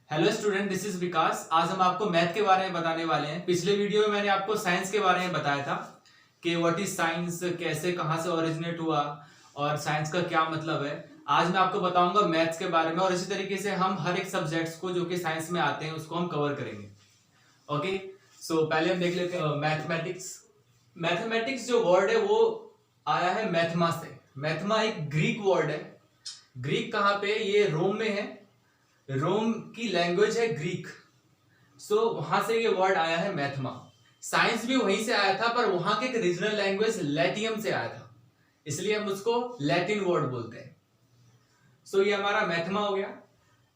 Hello student, this is विकास। आज हम आपको मैथ के बारे में बताने वाले हैं। पिछले वीडियो में मैंने आपको साइंस के बारे में बताया था कि व्हाट इज साइंस, कैसे कहाँ से ओरिजिनेट हुआ और साइंस का क्या मतलब है। आज मैं आपको बताऊंगा मैथ्स के बारे में और इसी तरीके से हम हर एक सब्जेक्ट्स को जो कि साइंस में आते हैं उसको हम कवर करेंगे। ओके, सो पहले हम देख लेते हैं मैथमेटिक्स। मैथमेटिक्स जो वर्ड है वो आया है मैथमा से। मैथमा एक ग्रीक वर्ड है। ग्रीक कहाँ पे? ये रोम में है। रोम की लैंग्वेज है ग्रीक। सो वहां से ये वर्ड आया है मैथमा। साइंस भी वहीं से आया था, पर वहां के एक रीजनल लैंग्वेज लैटियम से आया था, इसलिए हम उसको लैटिन वर्ड बोलते हैं। सो ये हमारा मैथमा हो गया।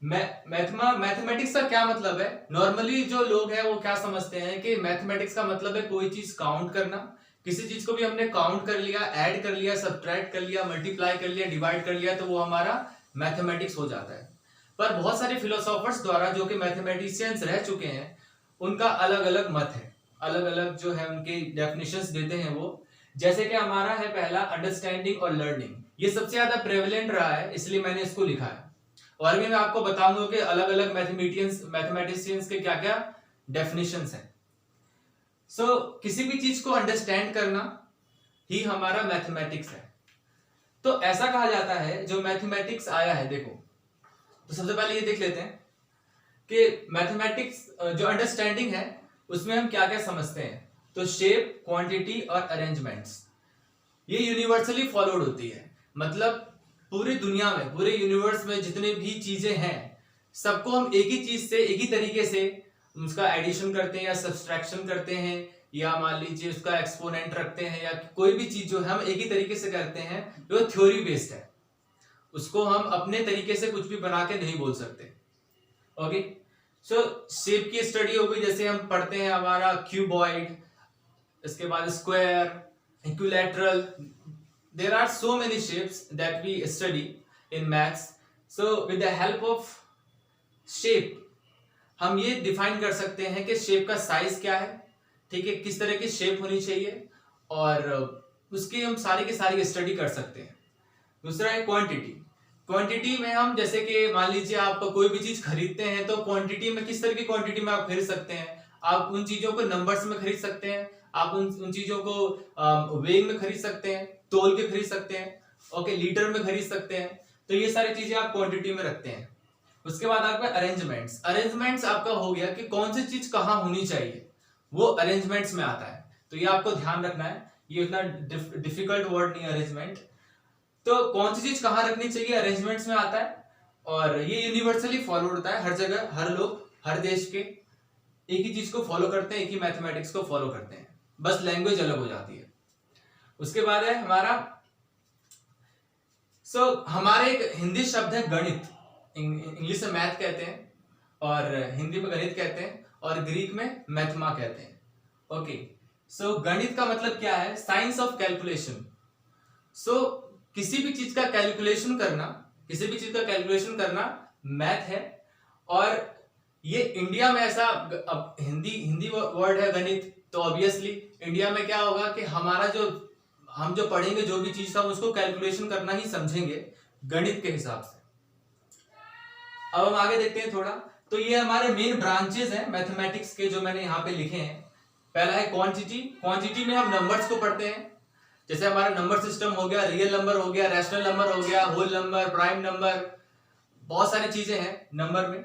मैथमा मैथमेटिक्स का क्या मतलब है? नॉर्मली जो लोग हैं वो क्या समझते हैं कि मैथमेटिक्स का मतलब है कोई चीज काउंट करना। किसी चीज को भी हमने काउंट कर लिया, ऐड कर लिया, सब्ट्रैक्ट कर लिया, मल्टीप्लाई कर लिया, डिवाइड कर लिया, तो वो हमारा मैथमेटिक्स हो जाता है। पर बहुत सारे फिलोसोफर्स द्वारा जो कि मैथमेटिशियंस रह चुके हैं उनका अलग अलग मत है, अलग अलग जो है उनके डेफिनेशंस देते हैं वो। जैसे कि हमारा है पहला अंडरस्टैंडिंग और लर्निंग। ये सबसे ज्यादा प्रेवलेंट रहा है, इसलिए मैंने इसको लिखा है। और भी मैं आपको बताऊंगा कि अलग अलग मैथमेटिशियंस के क्या क्या डेफिनेशंस हैं। सो किसी भी चीज को अंडरस्टैंड करना ही हमारा मैथमेटिक्स है। तो ऐसा कहा जाता है जो मैथमेटिक्स आया है, देखो, तो सबसे पहले ये देख लेते हैं कि मैथमेटिक्स जो अंडरस्टैंडिंग है उसमें हम क्या क्या समझते हैं। तो शेप, क्वांटिटी और अरेंजमेंट्स ये यूनिवर्सली फॉलोड होती है। मतलब पूरी दुनिया में, पूरे यूनिवर्स में जितने भी चीजें हैं सबको हम एक ही चीज से, एक ही तरीके से उसका एडिशन करते हैं या सब्सट्रैक्शन करते हैं, या मान लीजिए उसका एक्सपोनेंट रखते हैं, या कोई भी चीज जो हम एक ही तरीके से करते हैं जो थ्योरी बेस्ड है। उसको हम अपने तरीके से कुछ भी बना के नहीं बोल सकते। ओके, सो शेप की स्टडी हो गई, जैसे हम पढ़ते हैं हमारा क्यूबॉइड, इसके बाद square, equilateral. There are so many shapes that we study in maths. So with the help of shape हम ये डिफाइन कर सकते हैं कि शेप का साइज क्या है, ठीक है, किस तरह की शेप होनी चाहिए, और उसकी हम सारी की सारी स्टडी कर सकते हैं। दूसरा है क्वांटिटी। क्वांटिटी में हम, जैसे कि मान लीजिए आप कोई भी चीज खरीदते हैं, तो क्वांटिटी में किस तरह की क्वांटिटी में आप खरीद सकते हैं। आप उन चीजों को नंबर्स में खरीद सकते हैं, आप उन चीजों को वेग में खरीद सकते हैं, तोल के खरीद सकते हैं, ओके, लीटर में खरीद सकते हैं। तो ये सारी चीजें आप क्वांटिटी में रखते हैं। उसके बाद आपका अरेंजमेंट्स। अरेंजमेंट्स आपका हो गया कि कौन सी चीज कहाँ होनी चाहिए, वो अरेंजमेंट्स में आता है। तो ये आपको ध्यान रखना है, ये उतना डिफिकल्ट वर्ड नहीं अरेंजमेंट। तो कौन सी चीज कहाँ रखनी चाहिए अरेंजमेंट्स में आता है, और ये यूनिवर्सली फॉलो होता है। हर जगह, हर लोग, हर देश के एक ही चीज को फॉलो करते हैं, एक ही मैथमेटिक्स को फॉलो करते हैं, बस लैंग्वेज अलग हो जाती है। उसके बाद है हमारा हमारे एक हिंदी शब्द है गणित। इंग्लिश में मैथ कहते हैं और हिंदी में गणित कहते हैं और ग्रीक में मैथमा कहते हैं। ओके, सो गणित का मतलब क्या है? Science of calculation. सो किसी भी चीज का कैलकुलेशन करना, किसी भी चीज का कैलकुलेशन करना मैथ है। और ये इंडिया में ऐसा, अब हिंदी वर्ड है गणित, तो ऑब्वियसली इंडिया में क्या होगा कि हमारा जो हम जो पढ़ेंगे जो भी चीज था उसको कैलकुलेशन करना ही समझेंगे गणित के हिसाब से। अब हम आगे देखते हैं थोड़ा। तो ये हमारे मेन ब्रांचेस हैं मैथमेटिक्स के जो मैंने यहाँ पे लिखे हैं। पहला है क्वांटिटी। क्वांटिटी में हम नंबर्स को पढ़ते हैं, जैसे हमारा नंबर सिस्टम हो गया, रियल नंबर हो गया, रैशनल नंबर हो गया, होल नंबर, प्राइम नंबर, बहुत सारी चीजें हैं नंबर में।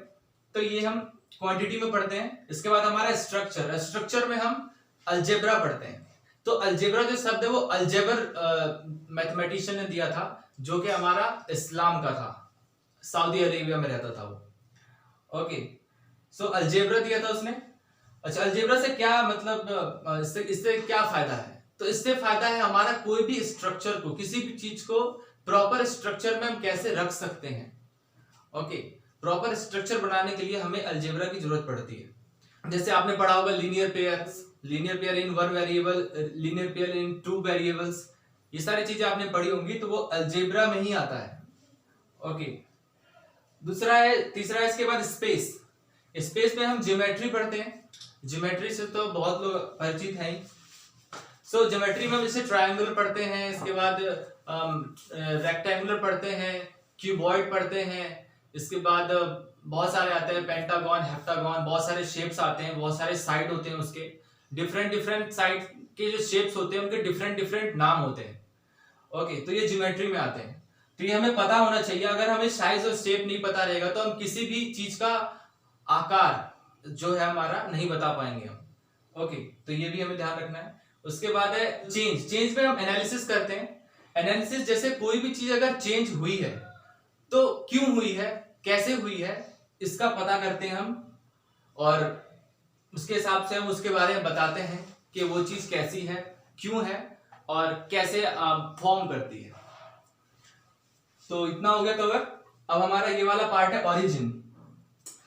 तो ये हम क्वांटिटी में पढ़ते हैं। इसके बाद हमारा स्ट्रक्चर। स्ट्रक्चर में हम अलजेब्रा पढ़ते हैं। तो अलजेब्रा जो शब्द है वो अलजेबर मैथमेटिशियन ने दिया था, जो कि हमारा इस्लाम का था, सऊदी अरेबिया में रहता था वो। ओके, सो अलजेब्रा दिया था उसने। अच्छा, अलजेब्रा से क्या मतलब, इससे क्या फायदा है? तो इससे फायदा है हमारा कोई भी स्ट्रक्चर को, किसी भी चीज को प्रॉपर स्ट्रक्चर में हम कैसे रख सकते हैं। ओके, प्रॉपर स्ट्रक्चर बनाने के लिए हमें अलजेब्रा की जरूरत पड़ती है। जैसे आपने पढ़ा होगा linear pairs, linear pair in one variable, linear pair in two variables, ये सारी चीजें आपने पढ़ी होंगी, तो वो अलजेब्रा में ही आता है। ओके, तीसरा है इसके बाद स्पेस। स्पेस में हम ज्योमेट्री पढ़ते हैं। ज्योमेट्री से तो बहुत लोग परिचित हैं। सो ज्योमेट्री में हम जैसे ट्रायंगल पढ़ते हैं, इसके बाद रेक्टेंगुलर पढ़ते हैं, क्यूबॉइड पढ़ते हैं, इसके बाद बहुत सारे आते हैं, पेंटागन, हेप्टागन, बहुत सारे शेप्स आते हैं, बहुत सारे साइड होते हैं उसके, डिफरेंट डिफरेंट साइड के जो शेप्स होते हैं उनके डिफरेंट डिफरेंट नाम होते हैं। ओके, तो ये ज्योमेट्री में आते हैं। तो ये हमें पता होना चाहिए। अगर हमें साइज और शेप नहीं पता रहेगा तो हम किसी भी चीज का आकार जो है हमारा नहीं बता पाएंगे हम। ओके, तो ये भी हमें ध्यान रखना है। उसके बाद है चेंज। चेंज में हम एनालिसिस करते हैं। एनालिसिस जैसे कोई भी चीज अगर चेंज हुई है तो क्यों हुई है, कैसे हुई है, इसका पता करते हैं हम, और उसके हिसाब से हम उसके बारे में बताते हैं कि वो चीज कैसी है, क्यों है और कैसे फॉर्म करती है। तो इतना हो गया कवर। अब हमारा ये वाला पार्ट है ओरिजिन।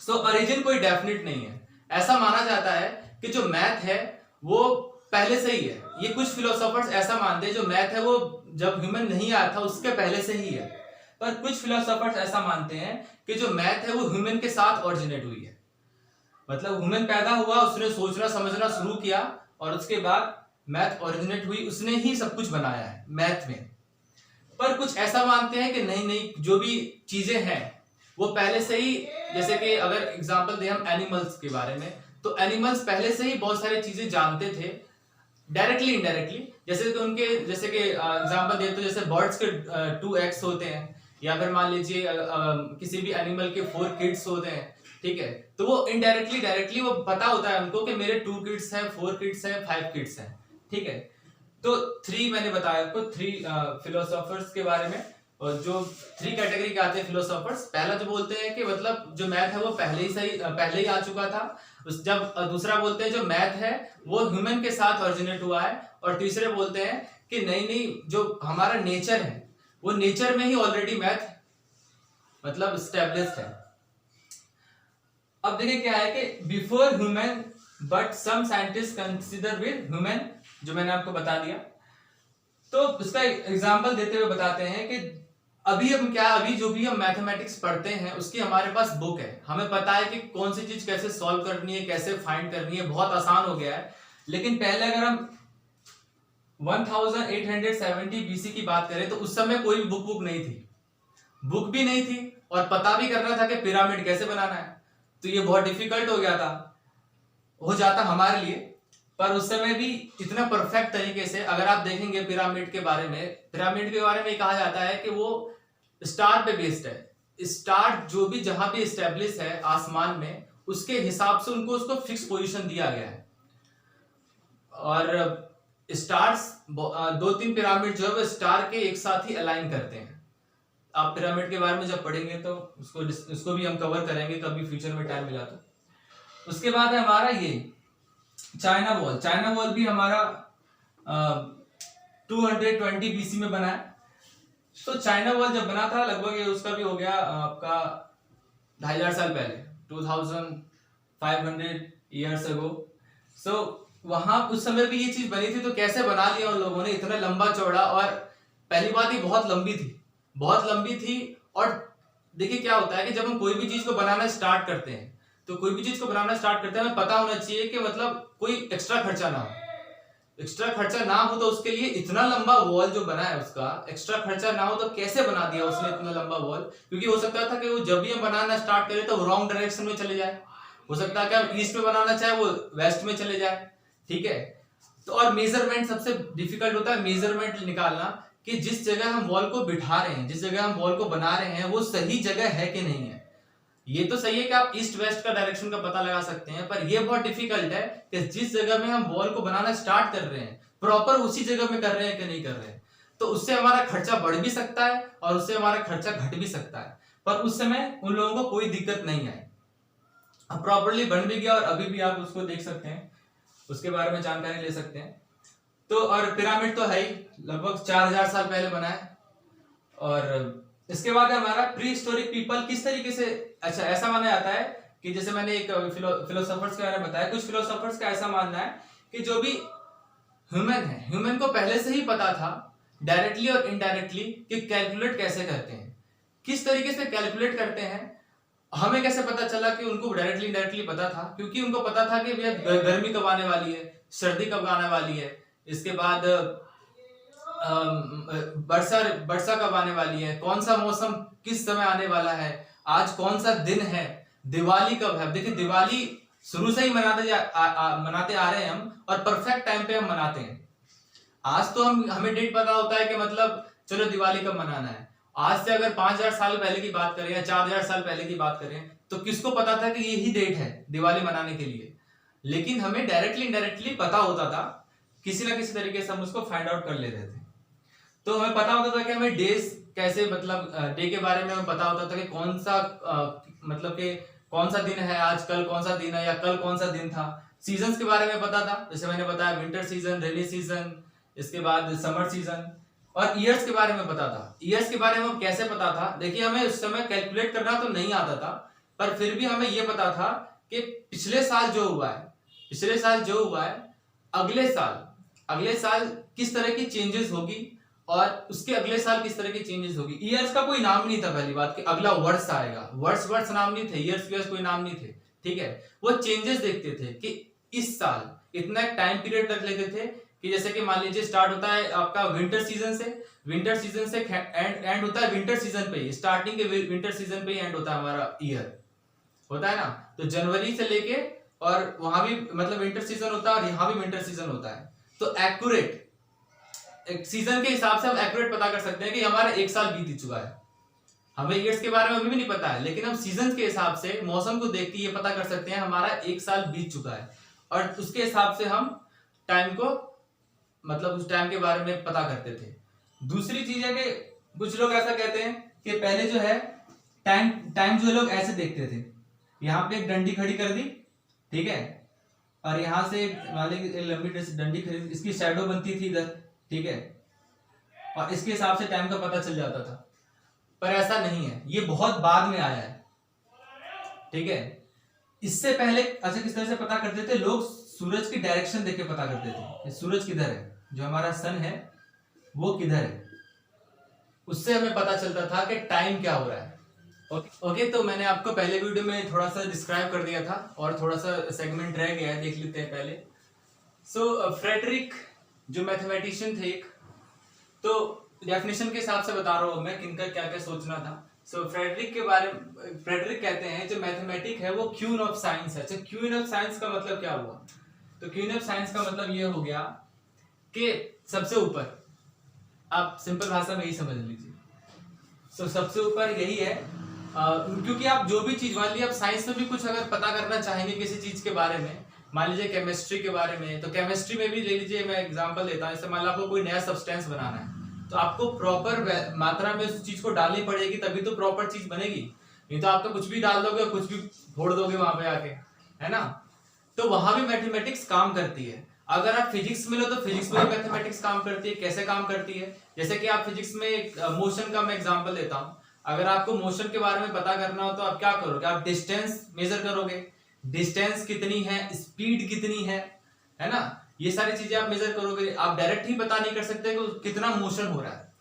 सो ओरिजिन कोई डेफिनेट नहीं है। ऐसा माना जाता है कि जो मैथ है वो पहले से ही है। ये कुछ फिलोसोफर्स ऐसा मानते हैं जो मैथ है वो जब ह्यूमन नहीं आया था उसके पहले से ही है, पर कुछ फिलोसोफर्स ऐसा मानते हैं कि जो मैथ है वो ह्यूमन के साथ ओरिजिनेट हुई है। मतलब ह्यूमन पैदा हुआ, उसने सोचना समझना शुरू किया और उसके बाद मैथ ओरिजिनेट हुई, उसने ही सब कुछ बनाया है मैथ में। पर कुछ ऐसा मानते हैं कि नहीं नहीं, जो भी चीजें हैं वो पहले से ही, जैसे कि अगर एग्जांपल दें हम एनिमल्स के बारे में, तो एनिमल्स पहले से ही बहुत सारी चीजें जानते थे डायरेक्टली इनडायरेक्टली। जैसे कि उनके, जैसे कि एग्जांपल दे तो जैसे बर्ड्स के 2 एग्स होते हैं, या फिर मान लीजिए किसी भी एनिमल के 4 किड्स होते हैं, ठीक है। तो वो इनडायरेक्टली डायरेक्टली वो पता होता है उनको कि मेरे 2 किड्स हैं, 4 किड्स हैं, 5 किड्स हैं, ठीक है। तो 3 मैंने बताया आपको 3 फिलोसोफर्स के बारे में, और जो 3 कैटेगरी के आते हैं फिलोसोफर्स। पहला जो बोलते हैं कि मतलब जो मैथ है वो पहले ही आ चुका था। जब दूसरा बोलते हैं जो मैथ है वो ह्यूमन के साथ ओरिजिनेट हुआ है, और तीसरे बोलते हैं कि नहीं नहीं, जो हमारा नेचर है वो नेचर में ही ऑलरेडी मैथ मतलब स्टैब्लिश्ड है। अब देखिए क्या है कि before human but some scientist consider with human, जो मैंने आपको बता दिया। तो इसका एग्जांपल देते हुए बताते हैं कि अभी जो भी हम मैथमेटिक्स पढ़ते हैं उसकी हमारे पास बुक है, हमें पता है कि कौन सी चीज कैसे सॉल्व करनी है, कैसे फाइंड करनी है, बहुत आसान हो गया है। लेकिन पहले अगर हम 1870 बीसी की बात करें तो उस समय कोई बुक नहीं थी, बुक भी नहीं थी, और पता भी करना था कि पिरामिड कैसे बनाना है, तो ये बहुत डिफिकल्ट हो जाता हमारे लिए। पर उस समय भी इतना परफेक्ट तरीके से, अगर आप देखेंगे पिरामिड के बारे में कहा जाता है कि वो स्टार पे बेस्ड है। स्टार जो भी जहां भी स्टेब्लिश है आसमान में, उसके हिसाब से उसको फिक्स पोजीशन दिया गया है। और स्टार्स 2-3 पिरामिड जो है वो स्टार के एक साथ ही अलाइन करते हैं। आप पिरामिड के बारे में जब पढ़ेंगे तो उसको भी हम कवर करेंगे कभी फ्यूचर में टाइम मिला तो। उसके बाद है हमारा ये चाइना वॉल भी हमारा 220 बीसी में बना है। तो चाइना वॉल जब बना था लगभग उसका भी हो गया आपका 2500 साल पहले, 2500 ईयर्स अगो। सो वहां उस समय भी ये चीज बनी थी। तो कैसे बना लिया उन लोगों ने इतना लंबा चौड़ा, और पहली बात ही बहुत लंबी थी। और देखिए क्या होता है कि जब हम कोई भी चीज को बनाना स्टार्ट करते हैं हमें पता होना चाहिए कि मतलब कोई एक्स्ट्रा खर्चा ना हो। तो उसके लिए इतना लंबा वॉल जो बना है उसका एक्स्ट्रा खर्चा ना हो, तो कैसे बना दिया उसने इतना लंबा वॉल? क्योंकि हो सकता था कि वो जब भी हम बनाना स्टार्ट करें तो रॉन्ग डायरेक्शन में चले जाए, हो सकता है कि हम ईस्ट में बनाना चाहे वो वेस्ट में चले जाए, ठीक है। तो और मेजरमेंट सबसे डिफिकल्ट होता है, मेजरमेंट निकालना कि जिस जगह हम वॉल को बिठा रहे हैं, जिस जगह हम वॉल को बना रहे हैं, वो सही जगह है कि नहीं है। ये तो सही है कि आप ईस्ट वेस्ट का डायरेक्शन का पता लगा सकते हैं, पर यह बहुत डिफिकल्ट है कि जिस जगह में हम वॉल को बनाना स्टार्ट कर रहे हैं प्रॉपर उसी जगह में कर रहे हैं कि नहीं कर रहे हैं। तो उससे हमारा खर्चा बढ़ भी सकता है और उससे हमारा खर्चा घट भी सकता है। पर उस समय उन लोगों को कोई दिक्कत नहीं आई, अब प्रॉपरली बन भी गया और अभी भी आप उसको देख सकते हैं, उसके बारे में जानकारी ले सकते हैं। तो और पिरामिड तो है ही, लगभग 4000 साल पहले बना है। और इसके बाद हमारा प्री हिस्टोरिक पीपल किस तरीके से, अच्छा ऐसा माना जाता है कि जैसे मैंने एक फिलोसोफर्स के बारे में बताया, कुछ फिलोसोफर्स का ऐसा मानना है कि जो भी ह्यूमन है, ह्यूमन को पहले से ही पता था डायरेक्टली और इनडायरेक्टली कि कैलकुलेट कैसे करते हैं, किस तरीके से कैलकुलेट करते हैं। हमें कैसे पता चला कि उनको डायरेक्टली इनडायरेक्टली पता था? क्योंकि उनको पता था कि भैया गर्मी कब आने वाली है, सर्दी कब आने वाली है, इसके बाद वर्षा कब आने वाली है, कौन सा मौसम किस समय आने वाला है, आज कौन सा दिन है, दिवाली कब है? देखिए दिवाली शुरू से ही मनाते आ रहे हैं हम, और परफेक्ट टाइम पे हम मनाते हैं। आज तो हमें डेट पता होता है कि मतलब चलो दिवाली कब मनाना है। आज से अगर 5000 साल पहले की बात करें या 4000 साल पहले की बात करें तो किसको पता था कि यही डेट है दिवाली मनाने के लिए? लेकिन हमें डायरेक्टली इनडायरेक्टली पता होता था, किसी ना किसी तरीके से हम उसको फाइंड आउट कर लेते थे। तो हमें पता होता था कि हमें डेज कैसे, मतलब डे के बारे में हमें पता होता था कि कौन सा मतलब कि कौन सा दिन है आज, कल कौन सा दिन है या कल कौन सा दिन था। सीजन्स के बारे में पता था, जैसे मैंने बताया विंटर सीजन, रेनी सीजन, इसके बाद समर सीजन। और ईयर्स के बारे में पता था। ईयर्स के बारे में कैसे पता था? देखिए हमें उस समय कैलकुलेट करना तो नहीं आता था, पर फिर भी हमें यह पता था कि पिछले साल जो हुआ है अगले साल किस तरह की चेंजेस होगी और उसके अगले साल किस तरह की चेंजेस होगी। ईयर्स का कोई नाम नहीं था पहली बात, कि अगला वर्ष आएगा, वर्ष नाम नहीं थे, ईयर्स कोई नाम नहीं थे। ठीक है, वो चेंजेस देखते थे कि इस साल इतना टाइम पीरियड रख लेते थे कि जैसे कि मान लीजिए स्टार्ट होता है आपका विंटर सीजन से एंड होता है विंटर सीजन पे ही, स्टार्टिंग के विंटर सीजन पे ही एंड होता है हमारा ईयर, होता है ना। तो जनवरी से लेके, और वहां भी मतलब विंटर सीजन होता है और यहाँ भी विंटर सीजन होता है। तो एक्यूरेट एक सीजन के हिसाब से हम एक्यूरेट पता कर सकते हैं कि हमारा एक साल बीत चुका है। हमें ईयर्स के बारे में अभी भी नहीं पता है, लेकिन हम सीजन के हिसाब से मौसम को देख के ये पता कर सकते हैं हमारा एक साल बीत चुका है, और उसके हिसाब से हम टाइम को, मतलब उस टाइम के बारे में पता करते थे। दूसरी चीज है कि कुछ लोग ऐसा कहते हैं कि पहले जो है टाइम जो लोग ऐसे देखते थे, यहाँ पे एक डंडी खड़ी कर दी, ठीक है, और यहाँ से मान लीजिए लंबी डंडी खड़ी, इसकी शैडो बनती थी इधर, ठीक है, और इसके हिसाब से टाइम का पता चल जाता था। पर ऐसा नहीं है, ये बहुत बाद में आया है, ठीक है। इससे पहले अच्छा किस तरह से पता करते थे लोग? सूरज की डायरेक्शन देख के पता करते थे, सूरज किधर है, जो हमारा सन है वो किधर है, उससे हमें पता चलता था कि टाइम क्या हो रहा है। ओके, तो मैंने आपको पहले वीडियो में थोड़ा सा डिस्क्राइब कर दिया था और थोड़ा सा सेगमेंट रह गया है, देख लेते हैं पहले। फ्रेडरिक जो मैथमेटिशियन थे एक, तो डेफिनेशन के हिसाब से बता रहा हूँ मैं किनका क्या क्या सोचना था। फ्रेडरिक कहते हैं जो मैथमेटिक है वो क्वीन ऑफ साइंस है। अच्छा, क्वीन ऑफ साइंस का मतलब क्या हुआ? तो क्वीन ऑफ साइंस का मतलब ये हो गया कि सबसे ऊपर, आप सिंपल भाषा में यही समझ लीजिए। सबसे ऊपर यही है, क्योंकि आप जो भी चीज, मान लीजिए आप साइंस में भी कुछ अगर पता करना चाहेंगे किसी चीज के बारे में, मान लीजिए केमिस्ट्री के बारे में, तो केमिस्ट्री में भी ले लीजिए, मैं एग्जांपल देता हूँ, जैसे मान लो आपको कोई नया सब्सटेंस बनाना है तो आपको प्रॉपर मात्रा में उस चीज को डालनी पड़ेगी, तभी तो प्रॉपर चीज बनेगी। नहीं तो आप तो कुछ भी डाल दोगे, कुछ भी फोड़ दोगे वहां पे आके, है ना। तो वहां भी मैथमेटिक्स काम करती है। अगर आप फिजिक्स में लो तो फिजिक्स में भी मैथमेटिक्स काम करती है। कैसे काम करती है? जैसे कि आप फिजिक्स में एक मोशन का मैं एग्जांपल देता हूँ। अगर आपको मोशन के बारे में पता करना हो तो आप क्या करोगे? आप डिस्टेंस मेजर करोगे, डिस्टेंस कितनी है, स्पीड कितनी है ना, ये सारी चीजें आप मेजर करोगे। आप डायरेक्ट ही पता नहीं कर सकते कि कितना मोशन हो रहा है।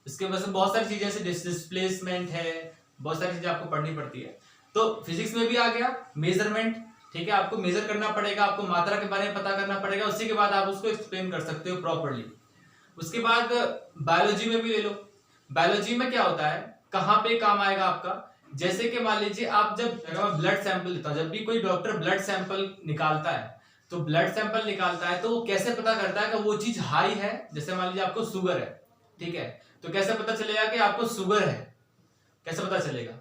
इसके वजह से बहुत सारी चीजें जैसे डिस्प्लेसमेंट है, बहुत सारी चीजें आपको पढ़नी पड़ती है। तो फिजिक्स में भी आ गया मेजरमेंट, ठीक है, आपको मेजर करना पड़ेगा, आपको मात्रा के बारे में पता करना पड़ेगा, उसी के बाद आप उसको एक्सप्लेन कर सकते हो प्रॉपर्ली। उसके बाद बायोलॉजी में भी ले लो। बायोलॉजी में क्या होता है, कहाँ पे काम आएगा आपका? जैसे कि मान लीजिए आप जब ब्लड सैंपल लेता है, जब भी कोई डॉक्टर ब्लड सैंपल निकालता है तो ब्लड सैंपल निकालता है तो वो कैसे पता करता है कि वो चीज हाई है? जैसे मान लीजिए आपको शुगर है, ठीक है, तो कैसे पता चलेगा कि आपको शुगर है? कैसे पता चलेगा?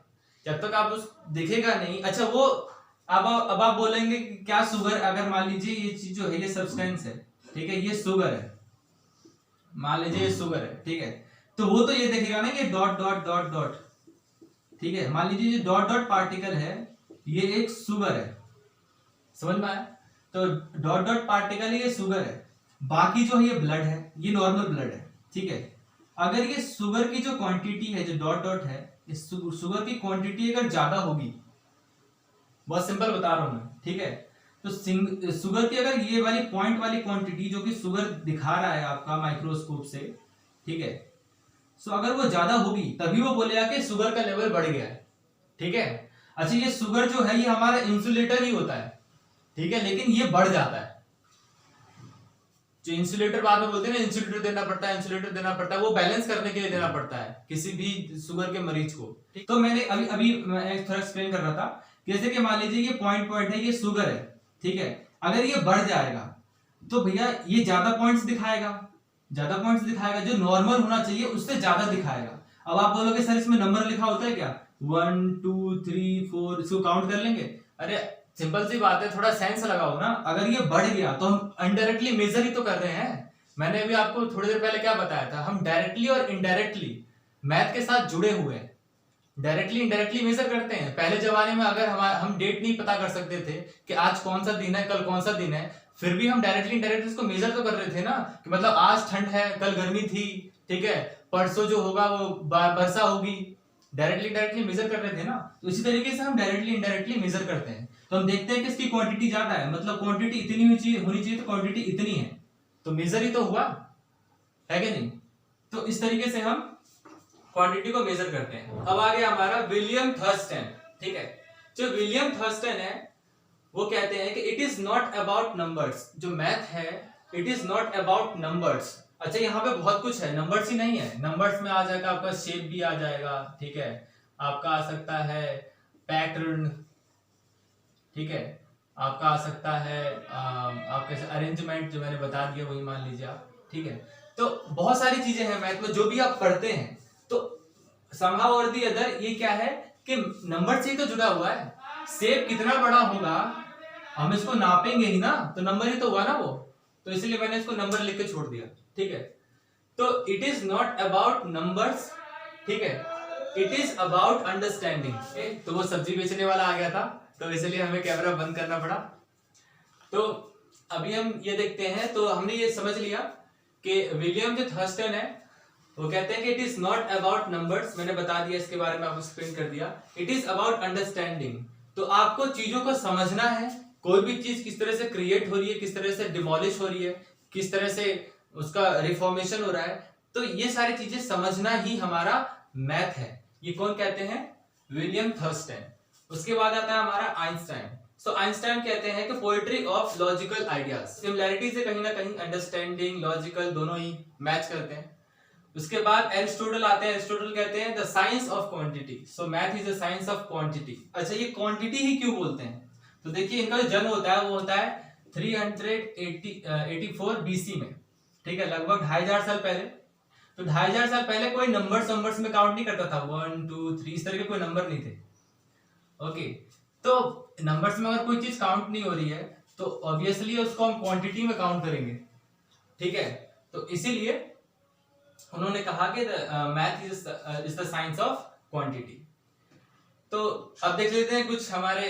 जब तक आप उस दिखेगा नहीं। अच्छा, वो अब आप बोलेंगे कि क्या शुगर? अगर मान लीजिए ये चीज जो है ये सब्सटेंस है, ठीक है, ये शुगर है, मान लीजिए ये शुगर है, ठीक है, तो वो तो ये देखेगा ना कि डॉट डॉट डॉट डॉट, ठीक है, मान लीजिए ये डॉट डॉट पार्टिकल है, ये एक शुगर है, समझ में आया? तो डॉट डॉट पार्टिकल ये शुगर है, बाकी जो है ये ब्लड है, ये नॉर्मल ब्लड है, ठीक है। अगर ये शुगर की जो क्वांटिटी है, जो डॉट डॉट है, इस शुगर की क्वांटिटी अगर ज्यादा होगी, बहुत सिंपल बता रहा हूं मैं, ठीक है, तो शुगर की अगर ये वाली पॉइंट वाली क्वांटिटी जो कि शुगर दिखा रहा है आपका माइक्रोस्कोप से, ठीक है, सो अगर वो ज्यादा होगी तभी वो बोलेगा कि शुगर का लेवल बढ़ गया है, ठीक है। अच्छा, ये शुगर जो है ये हमारा इंसुलेटर ही होता है, ठीक है, लेकिन ये बढ़ जाता है। जो इंसुलेटर बाद में बोलते हैं ना, इंसुलेटर देना पड़ता है, वो बैलेंस करने के लिए देना पड़ता है किसी भी शुगर के मरीज को। तो मैंने अभी मैं थोड़ा एक्सप्लेन कर रहा था जैसे कि मान लीजिए ये पॉइंट पॉइंट है, ये शुगर है, ठीक है, अगर ये बढ़ जाएगा तो भैया ये ज्यादा पॉइंट्स दिखाएगा, ज्यादा पॉइंट्स दिखाएगा, जो नॉर्मल होना चाहिए उससे ज्यादा दिखाएगा। अब आप बोलोगे सर इसमें नंबर लिखा होता है क्या, 1 2 3 4, इसको काउंट कर लेंगे? अरे सिंपल सी बात है, थोड़ा सेंस लगाओ ना। अगर ये बढ़ गया तो हम इनडायरेक्टली मेजर ही तो कर रहे हैं। मैंने अभी आपको थोड़ी देर पहले क्या बताया था, हम डायरेक्टली और इनडायरेक्टली मैथ के साथ जुड़े हुए हैं। डायरेक्टली इनडायरेक्टली मेजर करते हैं। पहले जमाने में अगर हम डेट नहीं पता कर सकते थे कि आज कौन सा दिन है, कल कौन सा दिन है, फिर भी हम डायरेक्टली इनडायरेक्टली इसको मेजर तो कर रहे थे ना, कि मतलब आज ठंड है, कल गर्मी थी, ठीक है, परसों जो होगा वो वर्षा होगी। डायरेक्टली इनडायरेक्टली मेजर कर रहे थे ना, तो इसी तरीके से हम डायरेक्टली इनडायरेक्टली मेजर करते हैं। तो हम देखते हैं कि इसकी क्वांटिटी ज्यादा है, मतलब क्वांटिटी इतनी होनी चाहिए तो क्वांटिटी इतनी है, तो मेजर ही तो हुआ है कि नहीं। तो इस तरीके से हम क्वांटिटी को मेजर करते हैं। अब आ गया हमारा विलियम थर्स्टन, ठीक है। जो विलियम थर्स्टन है वो कहते हैं कि it is not about numbers, जो मैथ है it is not about numbers. अच्छा यहाँ पे बहुत कुछ है, नंबर्स ही नहीं है। नंबर्स में आ जाएगा आपका शेप भी आ जाएगा, ठीक है, आपका आ सकता है पैटर्न, ठीक है, आपका आ सकता है आपके अरेंजमेंट जो मैंने बता दिया वही मान लीजिए आप, ठीक है। तो बहुत सारी चीजें हैं मैथ में जो भी आप पढ़ते हैं, तो समहाउ और दी अदर ये क्या है कि नंबर से ही तो जुड़ा हुआ है। शेप कितना बड़ा होगा हम इसको नापेंगे ही ना, तो नंबर ही तो हुआ ना वो, तो इसलिए मैंने इसको नंबर लिख के छोड़ दिया, ठीक है। तो it is not about numbers, ठीक है, इट इज अबाउट अंडरस्टैंडिंग। तो वो सब्जी बेचने वाला आ गया था, तो इसलिए हमें कैमरा बंद करना पड़ा। तो अभी हम ये देखते हैं, तो हमने ये समझ लिया कि विलियम जो थर्स्टन है वो कहते हैं कि it is not about numbers, मैंने बता दिया इसके बारे में, आपको एक्सप्लेन कर दिया। इट इज अबाउट अंडरस्टैंडिंग, तो आपको चीजों को समझना है, कोई भी चीज किस तरह से क्रिएट हो रही है, किस तरह से डिमोलिश हो रही है, किस तरह से उसका रिफॉर्मेशन हो रहा है, तो ये सारी चीजें समझना ही हमारा मैथ है। ये कौन कहते हैं, विलियम थर्स्टन। उसके बाद आता है हमारा आइंस्टाइन। सो आइंस्टाइन कहते हैं कि poetry of logical ideas, similarity से कहीं ना कहीं अंडरस्टैंडिंग लॉजिकल दोनों ही मैच करते हैं। उसके बाद एरिस्टोटल आते हैं, एरिस्टोटल कहते हैं the science of quantity. So math is the science of quantity. अच्छा ये क्वांटिटी ही क्यों बोलते हैं, तो देखिए इनका जो जन्म होता है वो होता है 384 बीसी में, ठीक है, लगभग 2500 साल पहले। तो 2500 साल पहले कोई नंबर्स में काउंट नहीं करता था, 1 2 3 इस तरह के कोई नंबर नहीं थे, ओके। तो नंबर्स में अगर कोई चीज काउंट नहीं हो रही है तो ऑब्वियसली उसको हम क्वांटिटी में काउंट करेंगे, ठीक है। तो इसीलिए उन्होंने कहा कि math is the science of quantity. तो अब देख लेते हैं कुछ हमारे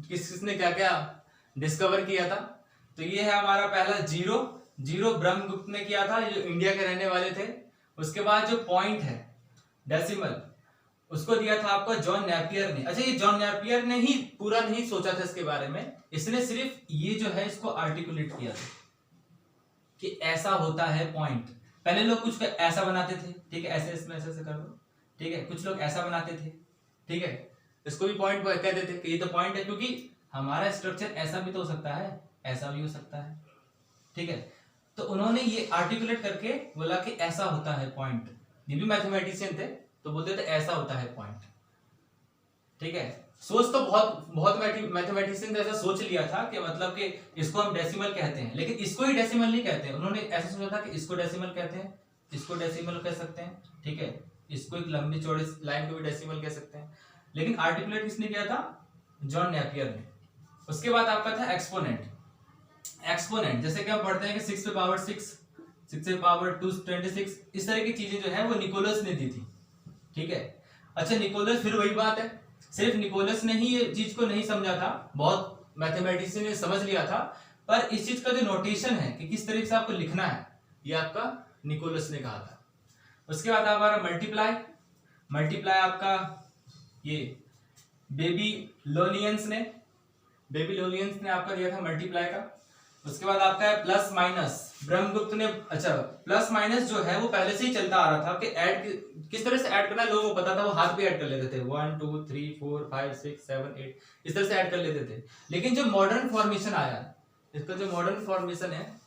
किसने क्या क्या डिस्कवर किया था। तो ये है हमारा पहला जीरो ब्रह्मगुप्त ने किया था, जो इंडिया के रहने वाले थे। उसके बाद जो पॉइंट है डेसिमल, उसको दिया था आपका जॉन नेपियर ने। अच्छा ये जॉन नेपियर ने ही पूरा नहीं सोचा था इसके बारे में, इसने सिर्फ ये जो है इसको आर्टिकुलेट किया था कि ऐसा होता है पॉइंट। पहले लोग कुछ ऐसा बनाते थे, ठीक है, ऐसे इसमें ऐसे कर दो, ठीक है, कुछ लोग ऐसा बनाते थे, ठीक है, इसको भी पॉइंट कहते थे कि ये तो पॉइंट है, क्योंकि हमारा स्ट्रक्चर ऐसा भी तो हो सकता है, ऐसा भी हो सकता है, ठीक है। तो उन्होंने ये आर्टिकुलेट करके बोला कि ऐसा होता है पॉइंट। ये भी मैथमेटिशियन थे, तो बोलते थे ऐसा होता है पॉइंट, ठीक है। सोच तो बहुत मैथमेटिशियन ने ऐसा सोच लिया था कि मतलब कि इसको हम डेसिमल कहते हैं, लेकिन इसको ही डेसिमल नहीं कहते हैं। उन्होंने ऐसा सोचा था कि इसको डेसिमल कहते हैं, इसको डेसिमल कह सकते हैं, ठीक है, इसको एक लंबी चौड़ी लाइन को भी डेसिमल कह सकते हैं, लेकिन आर्टिकुलेट किसने किया था, जॉन नेपियर ने। उसके बाद आपका था एक्सपोनेंट। एक्सपोनेंट जैसे कि हम पढ़ते हैं कि 6 पे पावर 6, 6 पे पावर 226, इस तरह की चीजें जो है वो निकोलस ने दी थी, ठीक है। अच्छा निकोलस, फिर वही बात है, सिर्फ निकोलस ने ही ये चीज को नहीं समझा था, बहुत मैथमेटिशियन ने समझ लिया था, पर इस चीज का जो नोटेशन है कि किस तरीके से आपको लिखना है, ये आपका निकोलस ने कहा था। उसके बाद हमारा मल्टीप्लाई आपका ये बेबीलोनियंस ने आपका दिया था मल्टीप्लाई का। उसके बाद आपका है प्लस माइनस, ब्रह्मगुप्त ने। अच्छा प्लस माइनस जो है वो पहले से ही चलता आ रहा था कि ऐड किस तरह से ऐड करना है लोगों को पता था, वो हाथ पे ऐड कर लेते थे, 1 2 3 4 5 6 7 8 इस तरह से ऐड कर लेते थे। लेकिन जो मॉडर्न फॉर्मेशन आया, इसका जो मॉडर्न फॉर्मेशन है,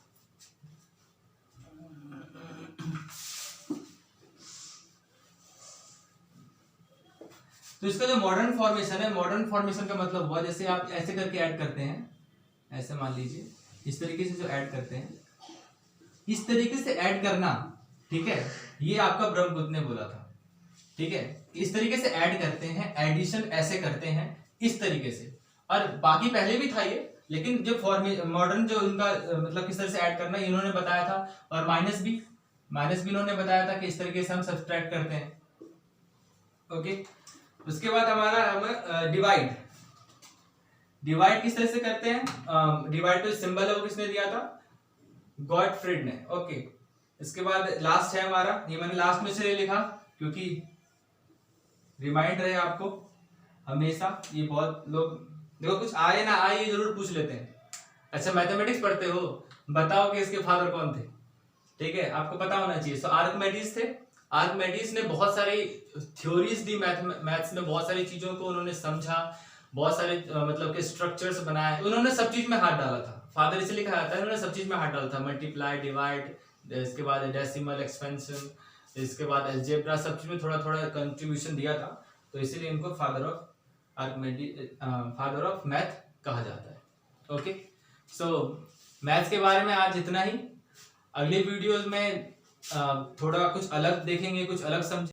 तो तो इसका जो मॉडर्न फॉर्मेशन है, मॉडर्न फॉर्मेशन का मतलब हुआ जैसे आप ऐसे करके ऐड करते हैं, ऐसे मान लीजिए इस तरीके से जो ऐड करते हैं, इस तरीके से ऐड करना, ठीक है, ये आपका ब्रह्मगुप्त ने बोला था, ठीक है। इस तरीके से ऐड करते हैं, एडिशन ऐसे करते हैं इस तरीके से, और बाकी पहले भी था ये, लेकिन जो मॉडर्न जो इनका मतलब किस तरह से ऐड करना इन्होंने बताया था, और माइनस भी इन्होंने बताया था कि इस तरीके से हम सब्सट्रैक्ट करते हैं, ओके। उसके बाद हमारा डिवाइड किस तरह से करते हैं, डिवाइड तो सिंबल है वो किसने दिया था, गॉटफ्रीड ने, ओके। इसके बाद लास्ट है हमारा, ये मैंने लास्ट में से लिखा क्योंकि रिमाइंड रहे आपको हमेशा, ये बहुत लोग देखो कुछ आए ना आए ये जरूर पूछ लेते हैं, अच्छा मैथमेटिक्स पढ़ते हो, बताओ कि इसके फादर कौन थे, ठीक है, आपको पता होना चाहिए। सो आर्किमिडीज थे, आर्किमिडीज ने बहुत सारी थ्योरीज दी मैथ्स में, बहुत सारी चीजों को उन्होंने समझा, बहुत सारे मतलब के स्ट्रक्चर्स बनाए, उन्होंने सब चीज में हाथ डाला था, फादर इसलिए कहा जाता है उन्होंने सब चीज में हाथ डाला था, मल्टीप्लाई, डिवाइड, इसके बाद डेसिमल, एक्सपेंशन, इसके बाद अलजेब्रा, सब चीज में थोड़ा थोड़ा कंट्रीब्यूशन दिया था, तो इसीलिए इनको फादर ऑफ मैथ कहा जाता है, ओके। सो मैथ्स के बारे में आज इतना ही, अगले वीडियोस में थोड़ा कुछ अलग देखेंगे, कुछ अलग समझेंगे।